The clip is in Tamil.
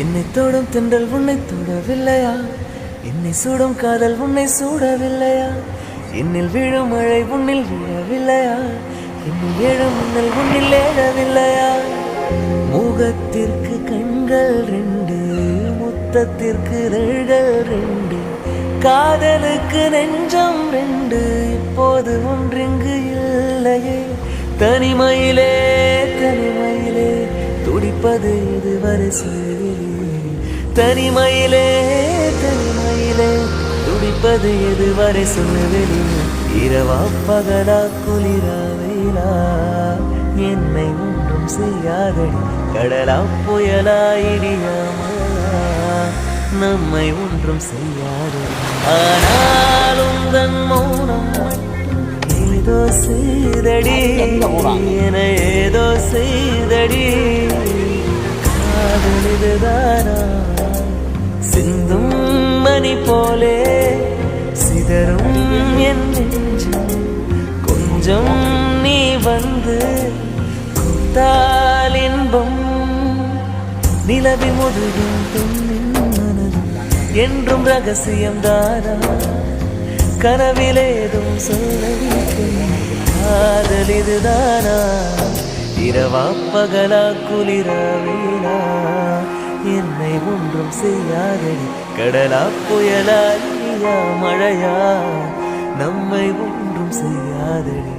என்னை தொடும் தென்றல் உன்னை தொடவில்லையா? என்னை சுடும் காதல் உன்னை சூடவில்லையா? என்னில் விழும் மழை உன்னில் விழவில்லையா? என்னில் எழும் மின்னல் உன்னில் ஏழவில்லையா? முகத்திற்கு கண்கள் ரெண்டு, முத்தத்திற்கு இதழ்கள் ரெண்டு, காதலுக்கு நெஞ்சம் ரெண்டு, இப்போது ஒன்றிங்கு இல்லையே. தனிமையிலே தனிமையிலே துடிப்பது இதுவரை சொல்லிலே. தனிமையிலே தனிமையிலே துடிப்பது எதுவரை சொல்லுவெளி. இரவா பகலா குளிரா வெயிலா என்னை ஒன்றும் செய்யாதடி. கடலா புயலா இடியா மழையா நம்மை ஒன்றும் செய்யாதடி. ஆனாலும் தன் மௌனம் ஏதோ செய்தடி, என ஏதோ செய்தடி. காதல் இதுதானா? சிந்தும் மணி போலே சிதறும் என் நெஞ்சம். கொஞ்சம் நீ வந்து கொடுத்தால் இன்பம். நிலவின் முதுகின் பெண்ணின் மனதும் என்றும் ரகசியம் தானா? கனவிலேதும் சொல்லி காதல் இதுதானா? இரவா பகலா குளிரா வெயிலா என்னை ஒன்றும் செய்யாதடி. கடலா புயலா இடியா மழையா நம்மை ஒன்றும் செய்யாதடி.